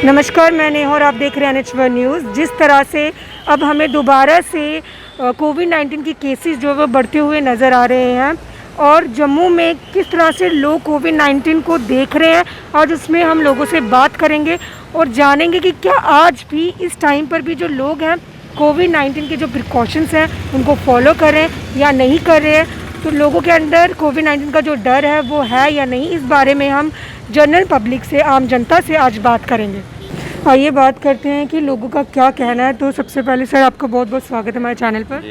नमस्कार, मैं नेहा और आप देख रहे हैं NH1 न्यूज़। जिस तरह से अब हमें दोबारा से कोविड-19 की केसेस जो है वो बढ़ते हुए नज़र आ रहे हैं और जम्मू में किस तरह से लोग कोविड-19 को देख रहे हैं, आज उसमें हम लोगों से बात करेंगे और जानेंगे कि क्या आज भी इस टाइम पर भी जो लोग हैं कोविड-19 के जो प्रिकॉशंस हैं उनको फॉलो कर रहे हैं या नहीं कर रहे हैं। तो लोगों के अंदर कोविड-19 का जो डर है वो है या नहीं, इस बारे में हम जनरल पब्लिक से, आम जनता से आज बात करेंगे। आइए बात करते हैं कि लोगों का क्या कहना है। तो सबसे पहले सर आपका बहुत बहुत स्वागत है हमारे चैनल पर।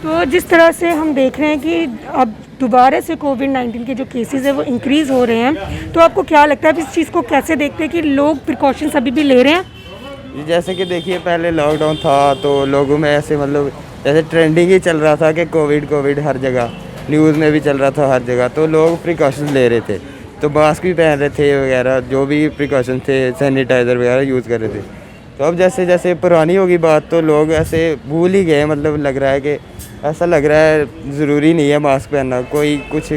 तो जिस तरह से हम देख रहे हैं कि अब दोबारा से कोविड-19 के जो केसेस हैं वो इंक्रीज़ हो रहे हैं, तो आपको क्या लगता है आप इस चीज़ को कैसे देखते हैं कि लोग प्रिकॉशंस अभी भी ले रहे हैं? जैसे कि देखिए, पहले लॉकडाउन था तो लोगों में ऐसे मतलब जैसे ट्रेंडिंग ही चल रहा था कि कोविड हर जगह, न्यूज़ में भी चल रहा था हर जगह, तो लोग प्रिकॉशंस ले रहे थे, तो मास्क भी पहन रहे थे वगैरह, जो भी प्रिकॉशन थे, सैनिटाइज़र वगैरह यूज़ कर रहे थे। तो अब जैसे जैसे पुरानी होगी बात तो लोग ऐसे भूल ही गए, मतलब लग रहा है कि ऐसा लग रहा है ज़रूरी नहीं है मास्क पहनना, कोई कुछ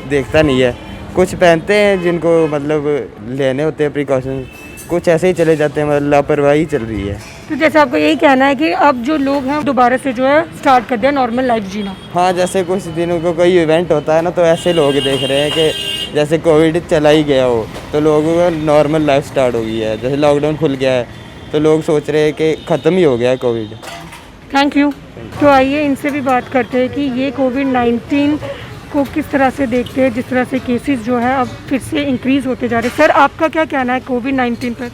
देखता नहीं है। कुछ पहनते हैं जिनको मतलब लेने होते हैं प्रिकॉशन, कुछ ऐसे ही चले जाते हैं, मतलब लापरवाही चल रही है। तो जैसे आपको यही कहना है कि अब जो लोग हैं दोबारा से जो है स्टार्ट कर दिया नॉर्मल लाइफ जीना? हाँ, जैसे कुछ दिनों को कोई इवेंट होता है ना, तो ऐसे लोग देख रहे हैं कि जैसे कोविड चला ही गया हो तो लोगों का नॉर्मल लाइफ स्टार्ट हो गई है। जैसे लॉकडाउन खुल गया है तो लोग सोच रहे हैं कि ख़त्म ही हो गया है कोविड। Thank you. तो आइए इनसे भी बात करते हैं कि ये कोविड-19 को किस तरह से देखते हैं, जिस तरह से केसेस जो है अब फिर से इंक्रीज़ होते जा रहे हैं। सर आपका क्या कहना है कोविड-19 पर?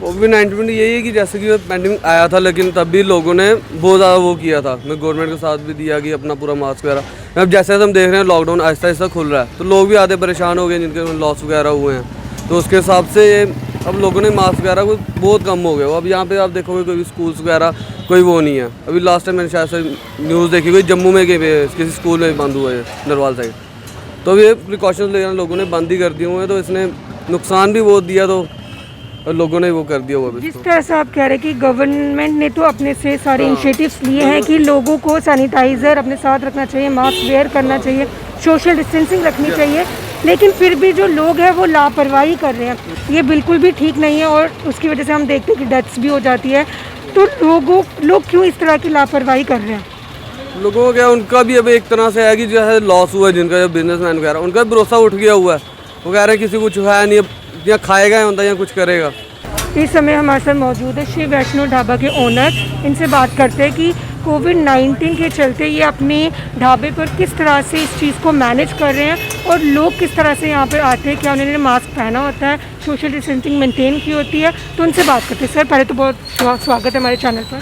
कोविड-19 में यही है कि जैसे कि पैंडेमिक आया था, लेकिन तब भी लोगों ने बहुत ज़्यादा वो किया था। मैं गवर्नमेंट के साथ भी दिया कि अपना पूरा मास्क वगैरह। अब जैसे हम देख रहे हैं लॉकडाउन आहिस्ता आहिस्ता खुल रहा है तो लोग भी आधे परेशान हो गए जिनके लॉस वगैरह हुए हैं, तो उसके हिसाब से अब लोगों ने मास्क वगैरह को बहुत कम हो गया। अब यहाँ पे आप देखोगे कोई स्कूल्स वगैरह कोई वो नहीं है। अभी लास्ट टाइम मैंने शायद से न्यूज़ देखी, कोई जम्मू में किसी स्कूल में बंद हुए हैं नरवाल साइड, तो अब ये प्रिकॉशंस लेना लोगों ने बंद ही कर दिए हुए हैं, तो इसने नुकसान भी बहुत दिया, तो और लोगों ने वो कर दिया हुआ। जिस तरह से आप कह रहे हैं कि गवर्नमेंट ने तो अपने से सारे इनिशिएटिव्स लिए हैं कि लोगों को सैनिटाइज़र अपने साथ रखना चाहिए, मास्क वेयर करना चाहिए, सोशल डिस्टेंसिंग रखनी चाहिए, लेकिन फिर भी जो लोग हैं वो लापरवाही कर रहे हैं, ये बिल्कुल भी ठीक नहीं है और उसकी वजह से हम देखते हैं कि डेथ्स भी हो जाती है। तो लोग क्यों इस तरह की लापरवाही कर रहे हैं? लोगों को क्या, उनका भी अब एक तरह से है कि जो है लॉस हुआ है, जिनका जो बिजनेसमैन वगैरह, उनका भरोसा उठ गया हुआ है। वो कह रहे हैं किसी कुछ है नहीं, या खाएगा होता या कुछ करेगा। इस समय हमारे साथ मौजूद है श्री वैष्णो ढाबा के ओनर। इनसे बात करते हैं कि कोविड-19 के चलते ये अपने ढाबे पर किस तरह से इस चीज़ को मैनेज कर रहे हैं और लोग किस तरह से यहाँ पर आते हैं, क्या उन्होंने मास्क पहना होता है, सोशल डिस्टेंसिंग मेंटेन की होती है। तो उनसे बात करते हैं। सर पहले तो बहुत स्वागत है हमारे चैनल पर।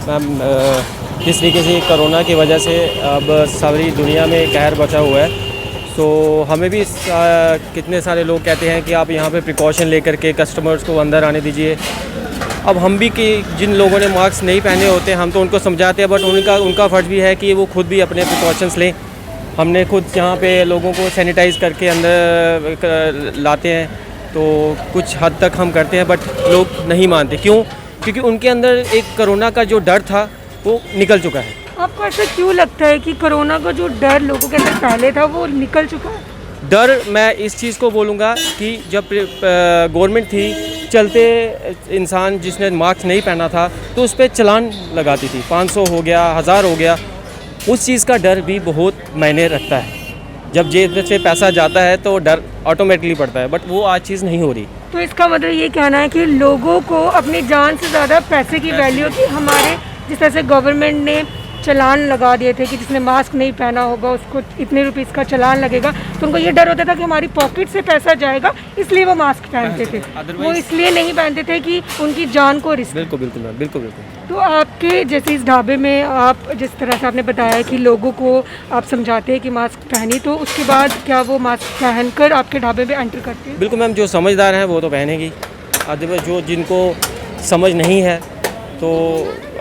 मैम, जिस तरीके से कोरोना की वजह से अब सारी दुनिया में कहर बचा हुआ है, तो हमें भी कितने सारे लोग कहते हैं कि आप यहाँ पे प्रिकॉशन लेकर के कस्टमर्स को अंदर आने दीजिए। अब हम भी कि जिन लोगों ने मास्क नहीं पहने होते हम तो उनको समझाते हैं, बट उनका फ़र्ज़ भी है कि वो खुद भी अपने प्रिकॉशंस लें। हमने खुद यहाँ पे लोगों को सैनिटाइज़ करके अंदर लाते हैं, तो कुछ हद तक हम करते हैं, बट लोग नहीं मानते। क्यों? क्योंकि उनके अंदर एक कोरोना का जो डर था वो निकल चुका है। आपको ऐसा क्यों लगता है कि कोरोना का जो डर लोगों के अंदर पहले था वो निकल चुका है? डर मैं इस चीज़ को बोलूँगा कि जब गवर्नमेंट थी, चलते इंसान जिसने मास्क नहीं पहना था तो उस पर चालान लगाती थी, 500 हो गया, 1000 हो गया। उस चीज़ का डर भी बहुत मायने रखता है। जब जेब से पैसा जाता है तो डर ऑटोमेटिकली पड़ता है, बट वो आज चीज़ नहीं हो रही। तो इसका मतलब ये कहना है कि लोगों को अपनी जान से ज़्यादा पैसे की वैल्यू थी। हमारे जिस तरह से गवर्नमेंट ने चालान लगा दिए थे कि जिसने मास्क नहीं पहना होगा उसको इतने रुपीस का चालान लगेगा, तो उनको ये डर होता था कि हमारी पॉकेट से पैसा जाएगा, इसलिए वो मास्क पहनते थे। वो इसलिए नहीं पहनते थे कि उनकी जान को रिस्क। बिल्कुल बिल्कुल बिल्कुल बिल्कुल। तो आपके जैसे इस ढाबे में आप जिस तरह से आपने बताया कि लोगों को आप समझाते हैं कि मास्क पहनी, तो उसके बाद क्या वो मास्क पहनकर आपके ढाबे में एंटर करते हैं? बिल्कुल मैम, जो समझदार हैं वो तो पहनेगी, अदरवाइज जो जिनको समझ नहीं है तो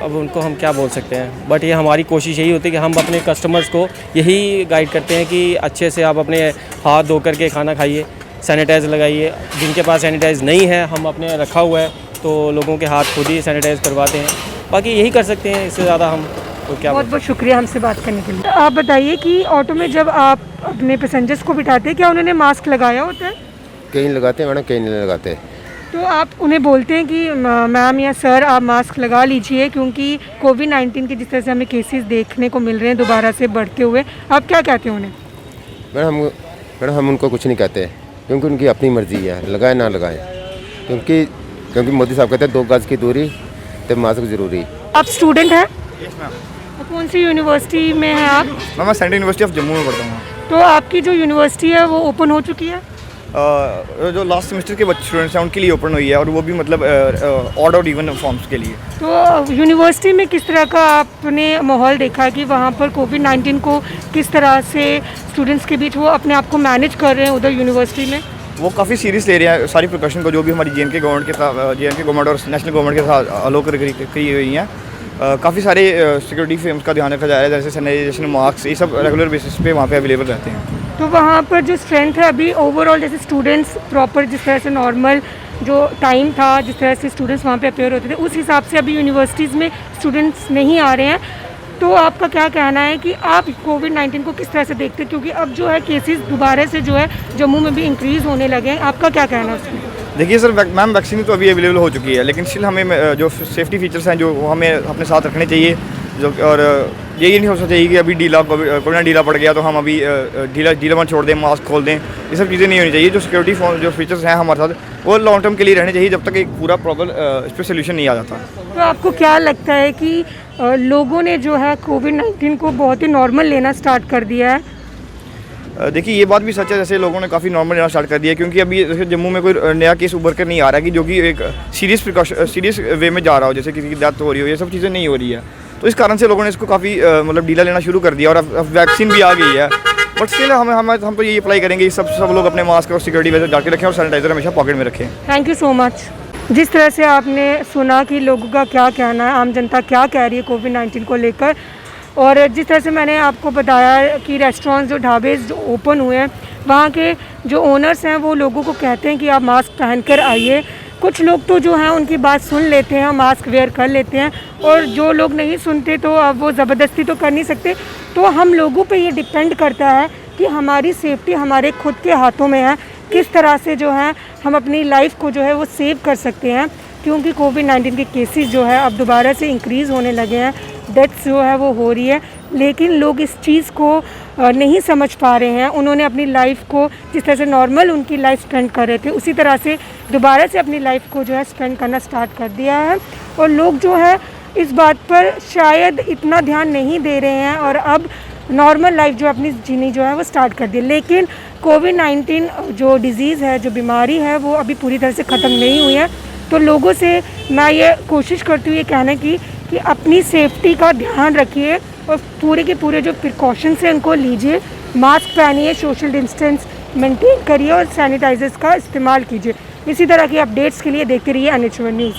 अब उनको हम क्या बोल सकते हैं। बट ये हमारी कोशिश यही होती है कि हम अपने कस्टमर्स को यही गाइड करते हैं कि अच्छे से आप अपने हाथ धो करके खाना खाइए, सैनिटाइज़ लगाइए। जिनके पास सैनिटाइज़ नहीं है, हम अपने रखा हुआ है, तो लोगों के हाथ खुद ही सैनिटाइज़ करवाते हैं। बाकी यही कर सकते हैं, इससे ज़्यादा हम तो क्या। बहुत बहुत शुक्रिया हमसे बात करने के लिए। आप बताइए कि ऑटो में जब आप अपने पैसेंजर्स को बिठाते हैं क्या उन्होंने मास्क लगाया होता है? कहीं लगाते हैं मैडम, कहीं नहीं लगाते। तो आप उन्हें बोलते हैं कि मैम या सर आप मास्क लगा लीजिए, क्योंकि कोविड-19 के जिस तरह से हमें केसेस देखने को मिल रहे हैं दोबारा से बढ़ते हुए, आप क्या कहते हैं उन्हें? मैडम हम उनको कुछ नहीं कहते, क्योंकि उनकी अपनी मर्ज़ी है, लगाए ना लगाए, क्योंकि मोदी साहब कहते हैं 2 गज की दूरी तो मास्क ज़रूरी। आप स्टूडेंट हैं? Yes ma'am. कौन सी यूनिवर्सिटी में हैं आप? मैं सेंट्रल यूनिवर्सिटी ऑफ जम्मू में पढ़ता हूँ। तो आपकी जो यूनिवर्सिटी है वो ओपन हो चुकी है? जो लास्ट सेमेस्टर के बच्चे स्टूडेंट्स हैं उनके लिए ओपन हुई है, और वो भी मतलब ऑड और इवन फॉर्म्स के लिए। तो यूनिवर्सिटी में किस तरह का आपने माहौल देखा कि वहाँ पर कोविड-19 को किस तरह से स्टूडेंट्स के बीच वो अपने आप को मैनेज कर रहे हैं उधर यूनिवर्सिटी में? वो काफ़ी सीरियस ले रहे हैं सारी प्रिकॉशन को, जो भी हमारी जे.एन.के गवर्नमेंट के साथ, जे.एन.के गवर्नमेंट और नेशनल गवर्नमेंट के साथ अलो की हुई हैं। काफ़ी सारे सिक्योरिटी फ्रेम्स का ध्यान रखा जा रहा है, जैसे सैनिटाइजेशन, मास्क, ये सब रेगुलर बेसिस पे वहाँ पे अवेलेबल रहते हैं। तो वहाँ पर जो स्ट्रेंथ है अभी ओवरऑल, जैसे स्टूडेंट्स प्रॉपर जिस तरह से नॉर्मल जो टाइम था जिस तरह से स्टूडेंट्स वहाँ पे अपेयर होते थे, उस हिसाब से अभी यूनिवर्सिटीज़ में स्टूडेंट्स नहीं आ रहे हैं। तो आपका क्या कहना है कि आप कोविड-19 को किस तरह से देखते हैं, क्योंकि अब जो है केसेस दोबारा से जो है जम्मू में भी इंक्रीज़ होने लगे हैं, आपका क्या कहना है उसमें? देखिए सर, मैम वैक्सीन तो अभी अवेलेबल हो चुकी है, लेकिन स्टिल हमें जो सेफ्टी फीचर्स हैं जो हमें अपने साथ रखने चाहिए, जो और ये नहीं हो सकता चाहिए कि अभी कोरोना ढीला पड़ गया तो हम अभी ढीलापन छोड़ दें, मास्क खोल दें, ये सब चीज़ें नहीं होनी चाहिए। जो सिक्योरिटी जो फीचर्स हैं हमारे साथ, वो लॉन्ग टर्म के लिए रहने चाहिए, जब तक एक पूरा प्रॉपर इस पर सोल्यूशन नहीं आ जाता। तो आपको क्या लगता है कि लोगों ने जो है कोविड-19 को बहुत ही नॉर्मल लेना स्टार्ट कर दिया है? देखिए ये बात भी सच है, जैसे लोगों ने काफ़ी नॉर्मल लेना स्टार्ट कर दिया है, क्योंकि अभी जैसे जम्मू में कोई नया केस उभर कर नहीं आ रहा है कि जो कि एक सीरियस वे में जा रहा हो, जैसे किसी की डेथ हो रही हो, ये सब चीज़ें नहीं हो रही है। तो इस कारण से लोगों ने इसको काफ़ी मतलब ढीला लेना शुरू कर दिया, और अब वैक्सीन भी आ गई है। बट स्टिल हम तो यही अप्लाई करेंगे, सब लोग अपने मास्क और सिक्योरिटी वजह जाके रखें और सैनिटाइजर हमेशा पॉकेट में रखें। Thank you so much. जिस तरह से आपने सुना कि लोगों का क्या कहना है, आम जनता क्या कह रही है कोविड-19 को लेकर, और जिस तरह से मैंने आपको बताया कि रेस्टोरेंट्स जो ढाबे जो ओपन हुए हैं, वहाँ के जो ओनर्स हैं वो लोगों को कहते हैं कि आप मास्क पहन कर आइए। कुछ लोग तो जो हैं उनकी बात सुन लेते हैं, मास्क वेयर कर लेते हैं, और जो लोग नहीं सुनते तो अब वो ज़बरदस्ती तो कर नहीं सकते। तो हम लोगों पे ये डिपेंड करता है कि हमारी सेफ्टी हमारे खुद के हाथों में है, किस तरह से जो है हम अपनी लाइफ को जो है वो सेव कर सकते हैं, क्योंकि कोविड-19 के केसेस जो है अब दोबारा से इंक्रीज़ होने लगे हैं, डेथ्स जो है वो हो रही है, लेकिन लोग इस चीज़ को नहीं समझ पा रहे हैं। उन्होंने अपनी लाइफ को जिस तरह से नॉर्मल उनकी लाइफ स्पेंड कर रहे थे, उसी तरह से दोबारा से अपनी लाइफ को जो है स्पेंड करना स्टार्ट कर दिया है, और लोग जो है इस बात पर शायद इतना ध्यान नहीं दे रहे हैं, और अब नॉर्मल लाइफ जो अपनी जीनी जो है वो स्टार्ट कर दी। लेकिन कोविड-19 जो डिज़ीज़ है, जो बीमारी है, वो अभी पूरी तरह से ख़त्म नहीं हुई है। तो लोगों से मैं ये कोशिश करती हूँ ये कहने की कि अपनी सेफ्टी का ध्यान रखिए, और पूरे के पूरे जो प्रिकॉशंस हैं उनको लीजिए, मास्क पहनिए, सोशल डिस्टेंस मेंटेन करिए और सैनिटाइजर्स का इस्तेमाल कीजिए। इसी तरह की अपडेट्स के लिए देखते रहिए NH1 न्यूज़।